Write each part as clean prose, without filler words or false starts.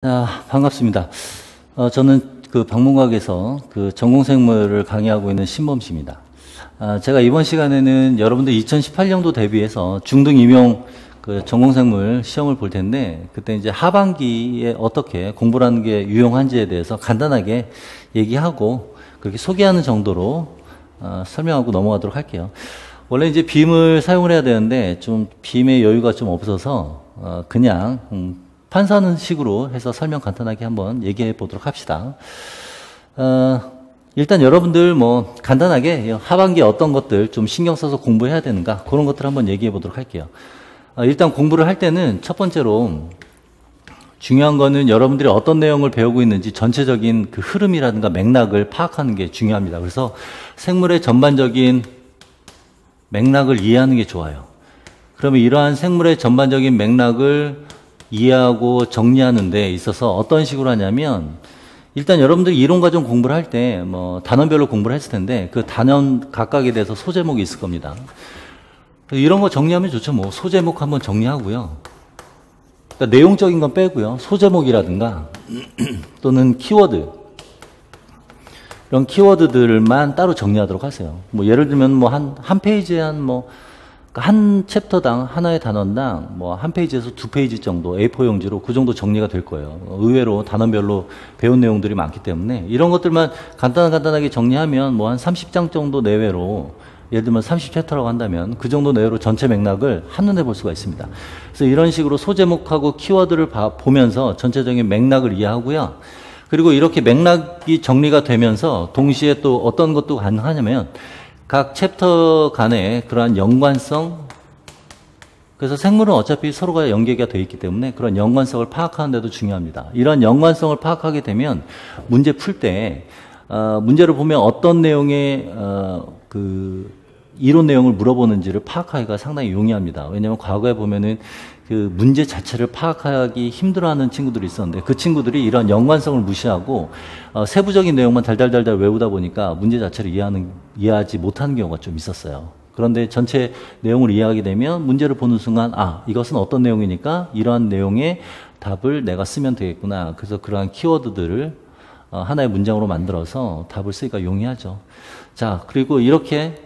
반갑습니다. 저는 그 방문각에서 그 전공생물을 강의하고 있는 신범씨입니다. 제가 이번 시간에는 여러분들 2018년도 대비해서 중등 임용 그 전공생물 시험을 볼 텐데, 그때 이제 하반기에 어떻게 공부를 하는 게 유용한지에 대해서 간단하게 얘기하고 그렇게 소개하는 정도로 설명하고 넘어가도록 할게요. 원래 이제 빔을 사용을 해야 되는데 좀 빔의 여유가 좀 없어서 그냥 판사하는 식으로 해서 설명 간단하게 한번 얘기해 보도록 합시다. 일단 여러분들 뭐 간단하게 하반기에 어떤 것들 좀 신경 써서 공부해야 되는가, 그런 것들 한번 얘기해 보도록 할게요. 일단 공부를 할 때는 첫 번째로 중요한 거는 여러분들이 어떤 내용을 배우고 있는지 전체적인 그 흐름이라든가 맥락을 파악하는 게 중요합니다. 그래서 생물의 전반적인 맥락을 이해하는 게 좋아요. 그러면 이러한 생물의 전반적인 맥락을 이해하고 정리하는 데 있어서 어떤 식으로 하냐면, 일단 여러분들이 이론 과정 공부를 할 때 뭐 단원별로 공부를 했을 텐데 그 단원 각각에 대해서 소제목이 있을 겁니다. 이런 거 정리하면 좋죠. 뭐 소제목 한번 정리하고요. 그러니까 내용적인 건 빼고요. 소제목이라든가 또는 키워드, 이런 키워드들만 따로 정리하도록 하세요. 뭐 예를 들면 뭐 한 페이지에 한 챕터당 하나의 단원당 뭐 한 페이지에서 두 페이지 정도 A4 용지로 그 정도 정리가 될 거예요. 의외로 단원별로 배운 내용들이 많기 때문에 이런 것들만 간단하게 정리하면 뭐 한 30장 정도 내외로, 예를 들면 30챕터라고 한다면 그 정도 내외로 전체 맥락을 한눈에 볼 수가 있습니다. 그래서 이런 식으로 소제목하고 키워드를 보면서 전체적인 맥락을 이해하고요. 그리고 이렇게 맥락이 정리가 되면서 동시에 또 어떤 것도 가능하냐면 각 챕터 간의 그러한 연관성, 그래서 생물은 어차피 서로가 연계가 되어 있기 때문에 그런 연관성을 파악하는 데도 중요합니다. 이런 연관성을 파악하게 되면 문제 풀 때 문제를 보면 어떤 내용의 그 이론 내용을 물어보는지를 파악하기가 상당히 용이합니다. 왜냐하면 과거에 보면은 그 문제 자체를 파악하기 힘들어하는 친구들이 있었는데 그 친구들이 이런 연관성을 무시하고 세부적인 내용만 달달달달 외우다 보니까 문제 자체를 이해하지 못하는 경우가 좀 있었어요. 그런데 전체 내용을 이해하게 되면 문제를 보는 순간 이것은 어떤 내용이니까 이러한 내용의 답을 내가 쓰면 되겠구나. 그래서 그러한 키워드들을 하나의 문장으로 만들어서 답을 쓰기가 용이하죠. 자, 그리고 이렇게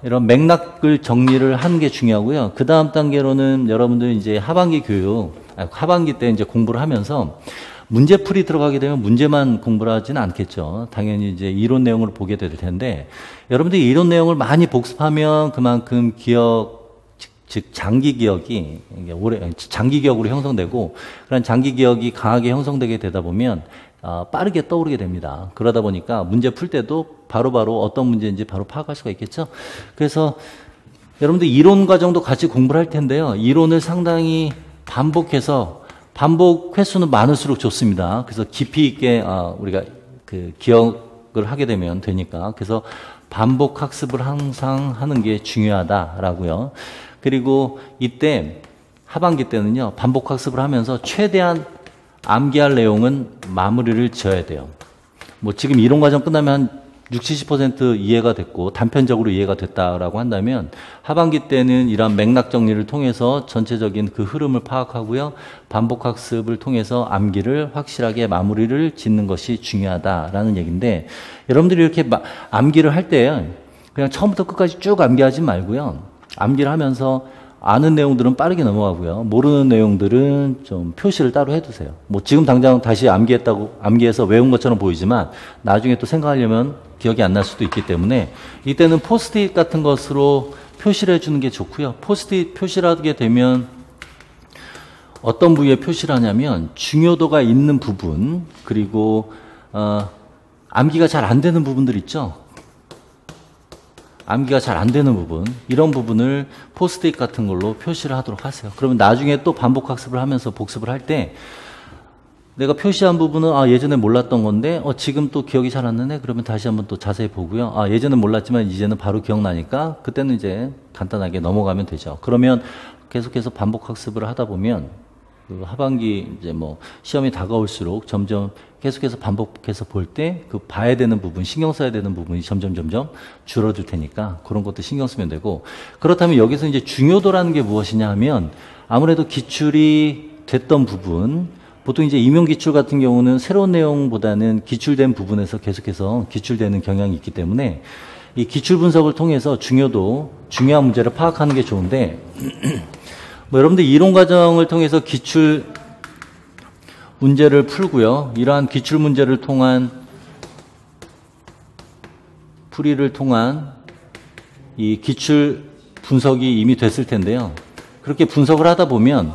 이런 맥락을 정리를 하는 게 중요하고요. 그 다음 단계로는 여러분들 이제 하반기 때 이제 공부를 하면서 문제풀이 들어가게 되면 문제만 공부를 하지는 않겠죠. 당연히 이제 이론 내용을 보게 될 텐데, 여러분들이 이론 내용을 많이 복습하면 그만큼 즉 장기 기억이 장기 기억으로 형성되고, 그런 장기 기억이 강하게 형성되게 되다 보면 빠르게 떠오르게 됩니다. 그러다 보니까 문제 풀 때도 바로바로 어떤 문제인지 바로 파악할 수가 있겠죠. 그래서 여러분들 이론 과정도 같이 공부를 할 텐데요. 이론을 상당히 반복 횟수는 많을수록 좋습니다. 그래서 깊이 있게 우리가 그 기억을 하게 되면 되니까. 그래서 반복 학습을 항상 하는 게 중요하다라고요. 그리고 이때 하반기 때는요, 반복 학습을 하면서 최대한 암기할 내용은 마무리를 지어야 돼요. 뭐 지금 이론 과정 끝나면 한 60, 70% 이해가 됐고 단편적으로 이해가 됐다라고 한다면 하반기 때는 이러한 맥락 정리를 통해서 전체적인 그 흐름을 파악하고요. 반복 학습을 통해서 암기를 확실하게 마무리를 짓는 것이 중요하다라는 얘기인데, 여러분들이 이렇게 암기를 할 때 그냥 처음부터 끝까지 쭉 암기하지 말고요. 암기를 하면서 아는 내용들은 빠르게 넘어가고요. 모르는 내용들은 좀 표시를 따로 해두세요. 뭐 지금 당장 다시 암기해서 외운 것처럼 보이지만 나중에 또 생각하려면 기억이 안 날 수도 있기 때문에 이때는 포스트잇 같은 것으로 표시를 해주는 게 좋고요. 포스트잇 표시를 하게 되면 어떤 부위에 표시를 하냐면 중요도가 있는 부분, 그리고 암기가 잘 안 되는 부분들 있죠. 암기가 잘 안 되는 부분, 이런 부분을 포스트잇 같은 걸로 표시를 하도록 하세요. 그러면 나중에 또 반복 학습을 하면서 복습을 할 때 내가 표시한 부분은 예전에 몰랐던 건데 지금 또 기억이 잘 안 나네. 그러면 다시 한번 또 자세히 보고요. 예전엔 몰랐지만 이제는 바로 기억나니까 그때는 이제 간단하게 넘어가면 되죠. 그러면 계속해서 반복 학습을 하다 보면 그 하반기 이제 뭐 시험이 다가올수록 점점 계속해서 반복해서 볼 때 그 봐야 되는 부분, 신경 써야 되는 부분이 점점 줄어들 테니까 그런 것도 신경 쓰면 되고, 그렇다면 여기서 이제 중요도라는 게 무엇이냐 하면 아무래도 기출이 됐던 부분, 보통 이제 임용기출 같은 경우는 새로운 내용보다는 기출된 부분에서 계속해서 기출되는 경향이 있기 때문에 이 기출 분석을 통해서 중요한 문제를 파악하는 게 좋은데, 뭐 여러분들 이론 과정을 통해서 기출 문제를 풀고요. 이러한 기출 문제를 통한 풀이를 통한 이 기출 분석이 이미 됐을 텐데요. 그렇게 분석을 하다 보면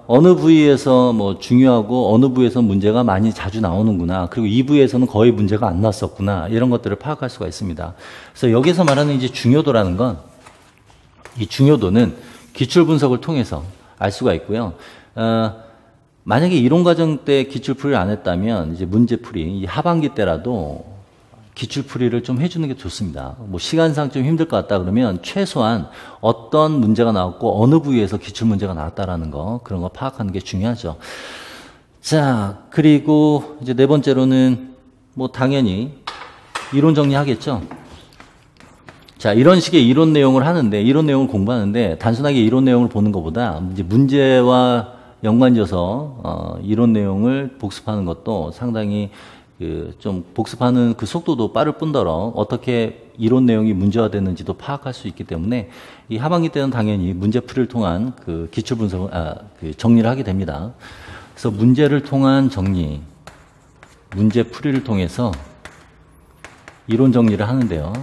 어느 부위에서 뭐 중요하고 어느 부위에서 문제가 많이 자주 나오는구나. 그리고 이 부위에서는 거의 문제가 안 났었구나. 이런 것들을 파악할 수가 있습니다. 그래서 여기서 말하는 이제 중요도라는 건, 이 중요도는 기출 분석을 통해서 알 수가 있고요. 만약에 이론 과정 때 기출 풀이를 안 했다면 이제 문제 풀이 이 하반기 때라도 기출 풀이를 좀 해주는 게 좋습니다. 뭐 시간상 좀 힘들 것 같다 그러면 최소한 어떤 문제가 나왔고 어느 부위에서 기출 문제가 나왔다라는 거, 그런 거 파악하는 게 중요하죠. 자, 그리고 이제 네 번째로는 뭐 당연히 이론 정리하겠죠. 자, 이런 식의 이론 내용을 하는데, 이론 내용을 공부하는데 단순하게 이론 내용을 보는 것보다 이제 문제와 연관지어서 이론 내용을 복습하는 것도 상당히 좀 복습하는 그 속도도 빠를 뿐더러 어떻게 이론 내용이 문제화됐는지도 파악할 수 있기 때문에 이 하반기 때는 당연히 문제풀이를 통한 그 기출 분석, 그 정리를 하게 됩니다. 그래서 문제를 통한 정리, 문제풀이를 통해서 이론 정리를 하는데요.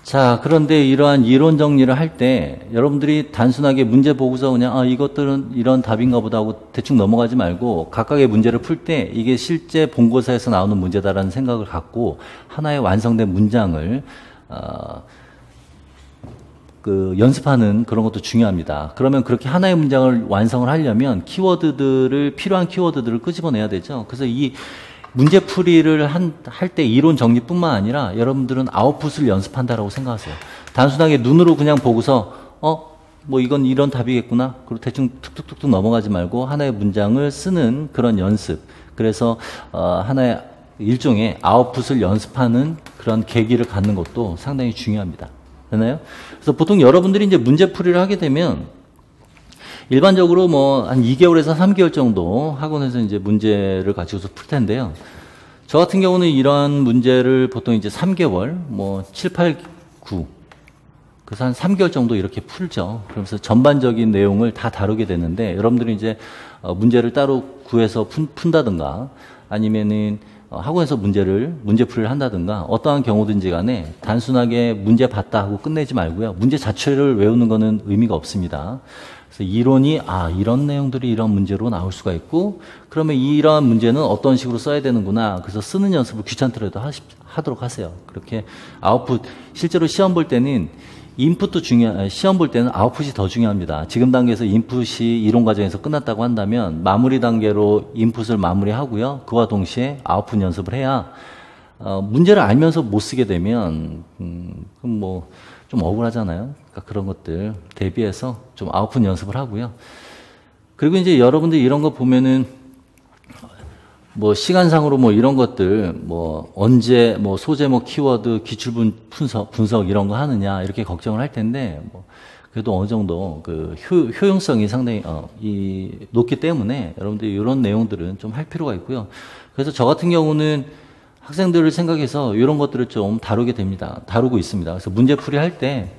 자, 그런데 이러한 이론 정리를 할 때 여러분들이 단순하게 문제 보고서 그냥 이것들은 이런 답인가 보다 하고 대충 넘어가지 말고 각각의 문제를 풀 때 이게 실제 본고사에서 나오는 문제다라는 생각을 갖고 하나의 완성된 문장을 연습하는 그런 것도 중요합니다. 그러면 그렇게 하나의 문장을 완성을 하려면 필요한 키워드들을 끄집어내야 되죠. 그래서 이 문제풀이를 할 때 이론 정리뿐만 아니라 여러분들은 아웃풋을 연습한다라고 생각하세요. 단순하게 눈으로 그냥 보고서 뭐 이건 이런 답이겠구나. 그리고 대충 툭툭툭툭 넘어가지 말고 하나의 문장을 쓰는 그런 연습. 그래서 하나의 일종의 아웃풋을 연습하는 그런 계기를 갖는 것도 상당히 중요합니다. 되나요? 그래서 보통 여러분들이 이제 문제풀이를 하게 되면 일반적으로 뭐 한 2개월에서 3개월 정도 학원에서 이제 문제를 가지고서 풀 텐데요. 저 같은 경우는 이런 문제를 보통 이제 3개월, 뭐 7, 8, 9, 그래서 한 3개월 정도 이렇게 풀죠. 그러면서 전반적인 내용을 다 다루게 되는데 여러분들이 이제 문제를 따로 구해서 푼다든가 아니면은 학원에서 문제풀이를 한다든가 어떠한 경우든지 간에 단순하게 문제 봤다 하고 끝내지 말고요. 문제 자체를 외우는 거는 의미가 없습니다. 그래서 이론이 이런 내용들이 이런 문제로 나올 수가 있고 그러면 이러한 문제는 어떤 식으로 써야 되는구나. 그래서 쓰는 연습을 귀찮더라도 하도록 하세요. 그렇게 아웃풋, 실제로 시험 볼 때는 인풋도 시험 볼 때는 아웃풋이 더 중요합니다. 지금 단계에서 인풋이 이론 과정에서 끝났다고 한다면 마무리 단계로 인풋을 마무리하고요. 그와 동시에 아웃풋 연습을 해야 문제를 알면서 못 쓰게 되면 그럼 뭐 좀 억울하잖아요. 그러니까 그런 것들 대비해서 좀 아웃풋 연습을 하고요. 그리고 이제 여러분들 이런 거 보면은 뭐 시간상으로 뭐 이런 것들 뭐 언제 뭐 소제 뭐 키워드 기출 분석 이런 거 하느냐 이렇게 걱정을 할 텐데 뭐 그래도 어느 정도 그 효용성이 상당히 높기 때문에 여러분들이 이런 내용들은 좀 할 필요가 있고요. 그래서 저 같은 경우는 학생들을 생각해서 이런 것들을 좀 다루고 있습니다. 그래서 문제풀이 할 때,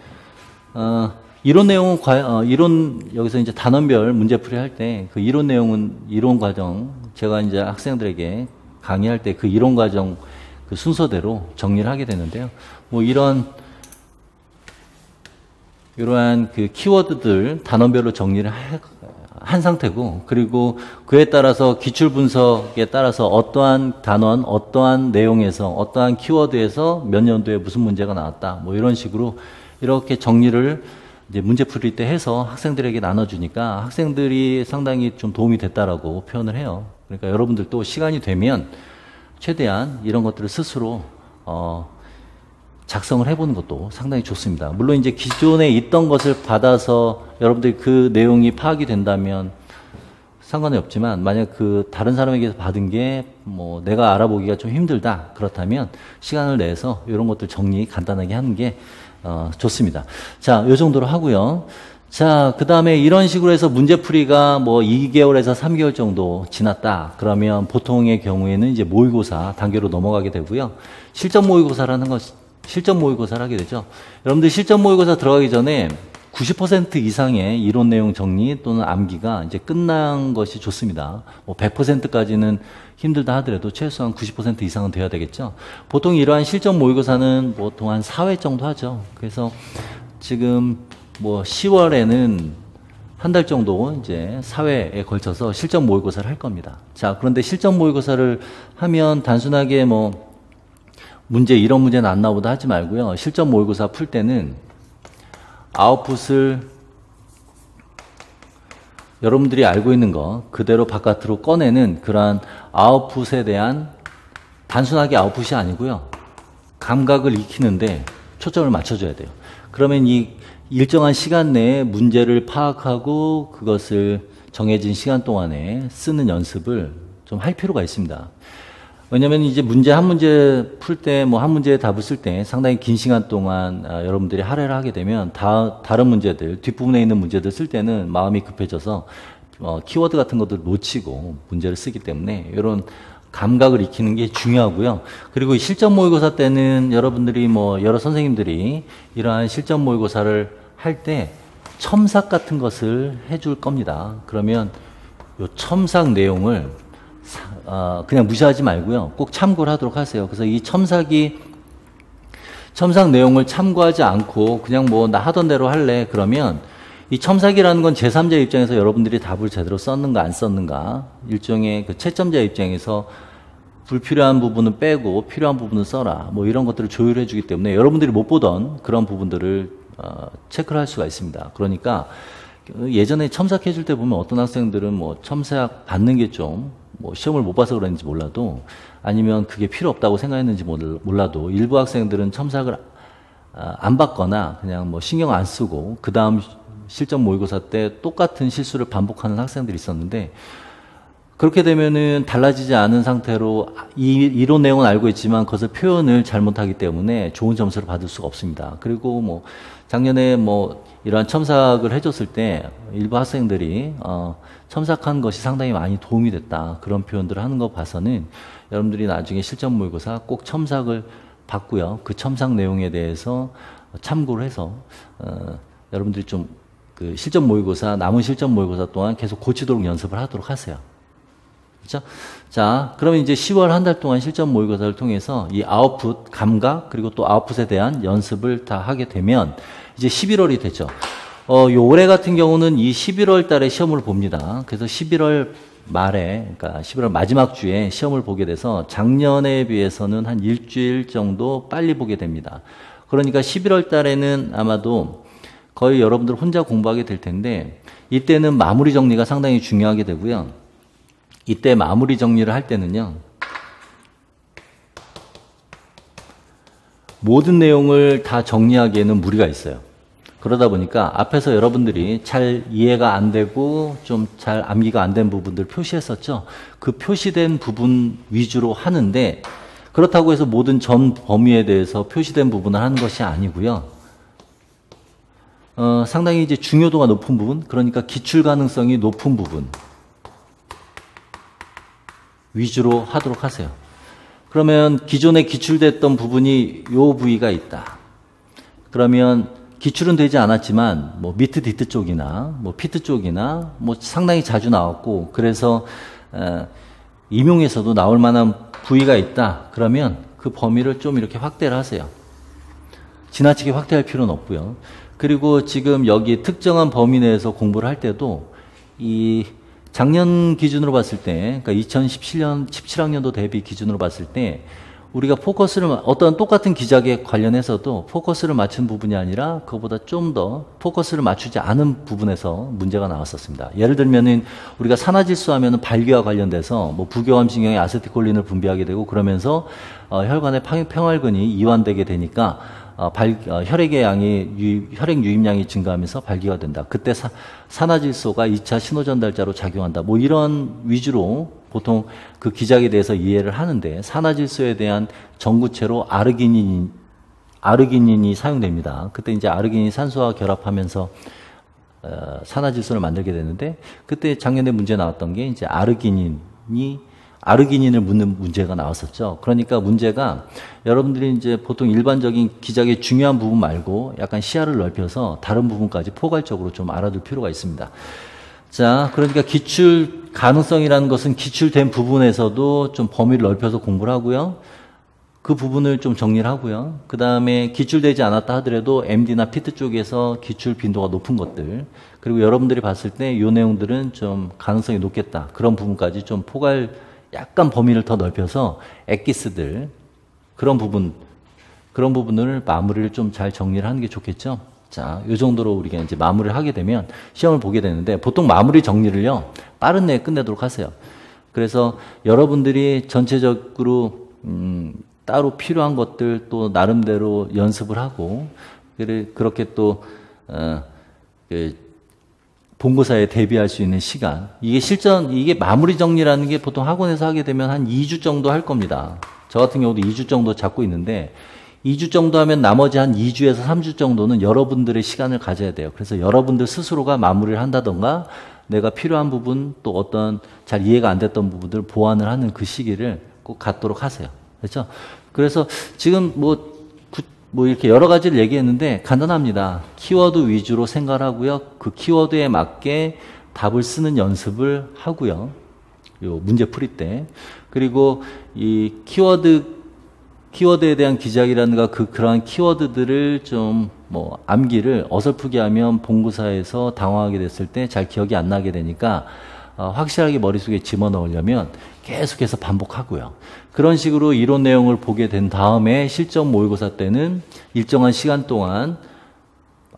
이론 내용은, 여기서 이제 단원별 문제풀이 할 때, 그 이론 내용은 이론 과정, 제가 이제 학생들에게 강의할 때 그 이론 과정 그 순서대로 정리를 하게 되는데요. 뭐 이러한 그 키워드들 단원별로 정리를 한 상태고, 그리고 그에 따라서 기출 분석에 따라서 어떠한 단원, 어떠한 내용에서, 어떠한 키워드에서 몇 년도에 무슨 문제가 나왔다, 뭐 이런 식으로 이렇게 정리를 이제 문제풀이 때 해서 학생들에게 나눠주니까 학생들이 상당히 좀 도움이 됐다라고 표현을 해요. 그러니까 여러분들도 시간이 되면 최대한 이런 것들을 스스로, 작성을 해보는 것도 상당히 좋습니다. 물론 이제 기존에 있던 것을 받아서 여러분들이 그 내용이 파악이 된다면 상관이 없지만 만약 그 다른 사람에게서 받은 게 뭐 내가 알아보기가 좀 힘들다 그렇다면 시간을 내서 이런 것들 정리 간단하게 하는 게 좋습니다. 자, 요 정도로 하고요. 자, 그 다음에 이런 식으로 해서 문제풀이가 뭐 2개월에서 3개월 정도 지났다. 그러면 보통의 경우에는 이제 모의고사 단계로 넘어가게 되고요. 실전 모의고사라는 것, 실전 모의고사를 하게 되죠. 여러분들 실전 모의고사 들어가기 전에 90% 이상의 이론 내용 정리 또는 암기가 이제 끝난 것이 좋습니다. 뭐 100%까지는 힘들다 하더라도 최소한 90% 이상은 돼야 되겠죠. 보통 이러한 실전 모의고사는 보통 한 4회 정도 하죠. 그래서 지금 뭐 10월에는 한 달 정도 이제 4회에 걸쳐서 실전 모의고사를 할 겁니다. 자, 그런데 실전 모의고사를 하면 단순하게 뭐 문제 이런 문제는 안 나오다 하지 말고요. 실전 모의고사 풀 때는 아웃풋을 여러분들이 알고 있는 거 그대로 바깥으로 꺼내는 그러한 아웃풋에 대한 단순하게 아웃풋이 아니고요. 감각을 익히는데 초점을 맞춰줘야 돼요. 그러면 이 일정한 시간 내에 문제를 파악하고 그것을 정해진 시간 동안에 쓰는 연습을 좀 할 필요가 있습니다. 왜냐면 이제 문제 한 문제 풀 때 뭐 한 문제에 답을 쓸 때 상당히 긴 시간 동안 여러분들이 할애를 하게 되면 다른 문제들 뒷부분에 있는 문제들 쓸 때는 마음이 급해져서 키워드 같은 것들 놓치고 문제를 쓰기 때문에 이런 감각을 익히는 게 중요하고요. 그리고 실전 모의고사 때는 여러분들이 뭐 여러 선생님들이 이러한 실전 모의고사를 할 때 첨삭 같은 것을 해줄 겁니다. 그러면 요 첨삭 내용을 그냥 무시하지 말고요. 꼭 참고를 하도록 하세요. 그래서 이 첨삭 내용을 참고하지 않고 그냥 뭐 나 하던 대로 할래. 그러면 이 첨삭이라는 건 제3자 입장에서 여러분들이 답을 제대로 썼는가 안 썼는가 일종의 그 채점자 입장에서 불필요한 부분은 빼고 필요한 부분은 써라. 뭐 이런 것들을 조율해 주기 때문에 여러분들이 못 보던 그런 부분들을 체크를 할 수가 있습니다. 그러니까 예전에 첨삭해 줄 때 보면 어떤 학생들은 뭐 첨삭 받는 게 좀 뭐 시험을 못 봐서 그랬는지 몰라도 아니면 그게 필요 없다고 생각했는지 몰라도 일부 학생들은 첨삭을 안 받거나 그냥 뭐 신경 안 쓰고 그 다음 실전 모의고사 때 똑같은 실수를 반복하는 학생들이 있었는데 그렇게 되면은 달라지지 않은 상태로 이론 내용은 알고 있지만 그것을 표현을 잘못하기 때문에 좋은 점수를 받을 수가 없습니다. 그리고 뭐 작년에 뭐 이러한 첨삭을 해줬을 때 일부 학생들이 첨삭한 것이 상당히 많이 도움이 됐다. 그런 표현들을 하는 거 봐서는 여러분들이 나중에 실전 모의고사 꼭 첨삭을 받고요. 그 첨삭 내용에 대해서 참고를 해서 여러분들이 좀 그 실전 모의고사 남은 실전 모의고사 동안 계속 고치도록 연습을 하도록 하세요. 그렇죠? 자, 그러면 이제 10월 한 달 동안 실전 모의고사를 통해서 이 아웃풋 감각 그리고 또 아웃풋에 대한 연습을 다 하게 되면 이제 11월이 되죠. 요 올해 같은 경우는 이 11월 달에 시험을 봅니다. 그래서 11월 말에, 그러니까 11월 마지막 주에 시험을 보게 돼서 작년에 비해서는 한 일주일 정도 빨리 보게 됩니다. 그러니까 11월 달에는 아마도 거의 여러분들 혼자 공부하게 될 텐데 이때는 마무리 정리가 상당히 중요하게 되고요. 이때 마무리 정리를 할 때는요. 모든 내용을 다 정리하기에는 무리가 있어요. 그러다 보니까 앞에서 여러분들이 잘 이해가 안 되고 좀 잘 암기가 안 된 부분들 표시했었죠. 그 표시된 부분 위주로 하는데 그렇다고 해서 모든 전 범위에 대해서 표시된 부분을 하는 것이 아니고요. 상당히 이제 중요도가 높은 부분, 그러니까 기출 가능성이 높은 부분 위주로 하도록 하세요. 그러면 기존에 기출됐던 부분이 요 부위가 있다. 그러면 기출은 되지 않았지만 뭐 미트 디트 쪽이나 뭐 피트 쪽이나 뭐 상당히 자주 나왔고 그래서 임용에서도 나올 만한 부위가 있다. 그러면 그 범위를 좀 이렇게 확대를 하세요. 지나치게 확대할 필요는 없고요. 그리고 지금 여기 특정한 범위 내에서 공부를 할 때도 이 작년 기준으로 봤을 때, 그러니까 2017년, 17학년도 대비 기준으로 봤을 때 우리가 포커스를 어떤 똑같은 기작에 관련해서도 포커스를 맞춘 부분이 아니라 그거보다 좀 더 포커스를 맞추지 않은 부분에서 문제가 나왔었습니다. 예를 들면은 우리가 산화질소 하면은 발기와 관련돼서 뭐 부교감신경에 아세틸콜린을 분비하게 되고 그러면서 혈관의 평활근이 이완되게 되니까 혈액의 양이 혈액 유입량이 증가하면서 발기가 된다. 그때 산화질소가 2차 신호전달자로 작용한다. 뭐 이런 위주로 보통 그 기작에 대해서 이해를 하는데 산화질소에 대한 전구체로 아르기닌이 사용됩니다. 그때 이제 아르기닌이 산소와 결합하면서 산화질소를 만들게 되는데, 그때 작년에 문제 나왔던 게 이제 아르기닌을 묻는 문제가 나왔었죠. 그러니까 문제가 여러분들이 이제 보통 일반적인 기작의 중요한 부분 말고 약간 시야를 넓혀서 다른 부분까지 포괄적으로 좀 알아둘 필요가 있습니다. 자, 그러니까 기출 가능성이라는 것은 기출된 부분에서도 좀 범위를 넓혀서 공부를 하고요. 그 부분을 좀 정리를 하고요. 그 다음에 기출되지 않았다 하더라도 MD나 피트 쪽에서 기출 빈도가 높은 것들, 그리고 여러분들이 봤을 때 이 내용들은 좀 가능성이 높겠다. 그런 부분까지 좀 약간 범위를 더 넓혀서 엑기스들, 그런 부분을 마무리를 좀 잘 정리를 하는 게 좋겠죠. 자, 이 정도로 우리가 이제 마무리를 하게 되면 시험을 보게 되는데, 보통 마무리 정리를요, 빠른 내에 끝내도록 하세요. 그래서 여러분들이 전체적으로, 따로 필요한 것들 또 나름대로 연습을 하고, 그렇게 또, 본고사에 대비할 수 있는 시간. 이게 마무리 정리라는 게 보통 학원에서 하게 되면 한 2주 정도 할 겁니다. 저 같은 경우도 2주 정도 잡고 있는데, 2주 정도 하면 나머지 한 2주에서 3주 정도는 여러분들의 시간을 가져야 돼요. 그래서 여러분들 스스로가 마무리를 한다던가, 내가 필요한 부분, 또 어떤 잘 이해가 안 됐던 부분들 보완을 하는 그 시기를 꼭 갖도록 하세요. 그렇죠? 그래서 지금 뭐 이렇게 여러 가지를 얘기했는데 간단합니다. 키워드 위주로 생각하고요. 그 키워드에 맞게 답을 쓰는 연습을 하고요. 요 문제 풀이 때. 그리고 이 키워드에 대한 기작이라든가 그러한 키워드들을 좀 암기를 어설프게 하면 본고사에서 당황하게 됐을 때 잘 기억이 안 나게 되니까 확실하게 머릿속에 집어넣으려면 계속해서 반복하고요. 그런 식으로 이론 내용을 보게 된 다음에 실전 모의고사 때는 일정한 시간 동안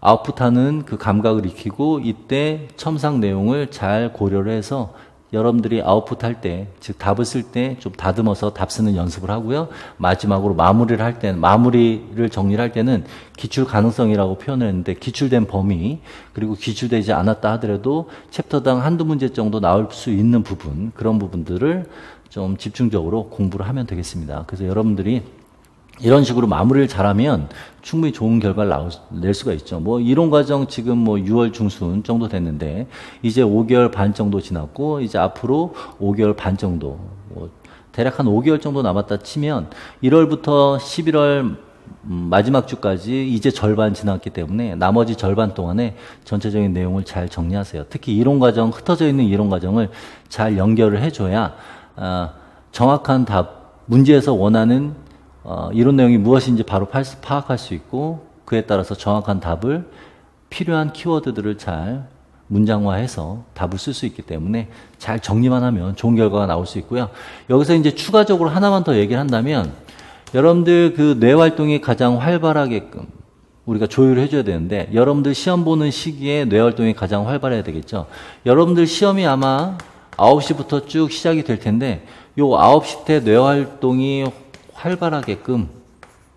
아웃풋하는 그 감각을 익히고, 이때 첨삭 내용을 잘 고려를 해서 여러분들이 아웃풋할 때, 즉 답을 쓸 때 좀 다듬어서 답 쓰는 연습을 하고요. 마지막으로 마무리를 정리를 할 때는 기출 가능성이라고 표현을 했는데, 기출된 범위, 그리고 기출되지 않았다 하더라도 챕터당 한두 문제 정도 나올 수 있는 부분, 그런 부분들을 좀 집중적으로 공부를 하면 되겠습니다. 그래서 여러분들이 이런 식으로 마무리를 잘하면 충분히 좋은 결과를 낼 수가 있죠. 이론 과정 지금 6월 중순 정도 됐는데, 이제 5개월 반 정도 지났고, 이제 앞으로 5개월 반 정도, 대략 한 5개월 정도 남았다 치면 1월부터 11월 마지막 주까지 이제 절반 지났기 때문에 나머지 절반 동안에 전체적인 내용을 잘 정리하세요. 특히 이론 과정, 흩어져 있는 이론 과정을 잘 연결을 해줘야 정확한 답, 문제에서 원하는 이론 내용이 무엇인지 바로 파악할 수 있고, 그에 따라서 정확한 답을, 필요한 키워드들을 잘 문장화해서 답을 쓸 수 있기 때문에 잘 정리만 하면 좋은 결과가 나올 수 있고요. 여기서 이제 추가적으로 하나만 더 얘기를 한다면, 여러분들 그 뇌 활동이 가장 활발하게끔 우리가 조율을 해줘야 되는데, 여러분들 시험 보는 시기에 뇌 활동이 가장 활발해야 되겠죠. 여러분들 시험이 아마 9시부터 쭉 시작이 될 텐데, 요 9시 때 뇌 활동이 활발하게끔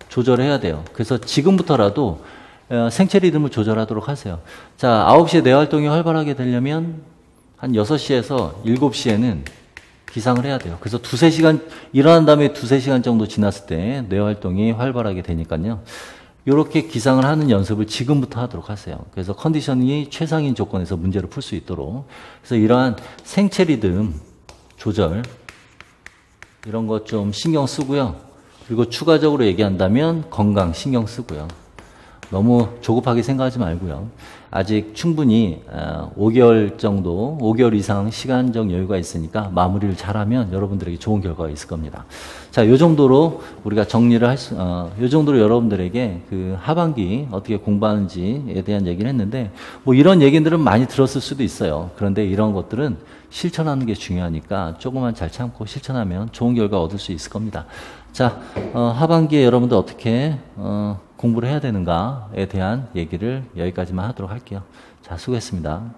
조절해야 돼요. 그래서 지금부터라도 생체 리듬을 조절하도록 하세요. 자, 9시에 뇌 활동이 활발하게 되려면 한 6시에서 7시에는 기상을 해야 돼요. 그래서 2-3시간, 일어난 다음에 2-3시간 정도 지났을 때 뇌 활동이 활발하게 되니까요. 이렇게 기상을 하는 연습을 지금부터 하도록 하세요. 그래서 컨디션이 최상인 조건에서 문제를 풀 수 있도록. 그래서 이러한 생체 리듬 조절, 이런 것 좀 신경 쓰고요. 그리고 추가적으로 얘기한다면 건강 신경 쓰고요. 너무 조급하게 생각하지 말고요. 아직 충분히 5개월 이상 시간적 여유가 있으니까 마무리를 잘하면 여러분들에게 좋은 결과가 있을 겁니다. 자, 요 정도로 우리가 정리를 요 정도로 여러분들에게 그 하반기 어떻게 공부하는지에 대한 얘기를 했는데, 이런 얘기들은 많이 들었을 수도 있어요. 그런데 이런 것들은 실천하는 게 중요하니까 조금만 잘 참고 실천하면 좋은 결과 얻을 수 있을 겁니다. 자, 하반기에 여러분들 어떻게 공부를 해야 되는가에 대한 얘기를 여기까지만 하도록 할게요. 자, 수고했습니다.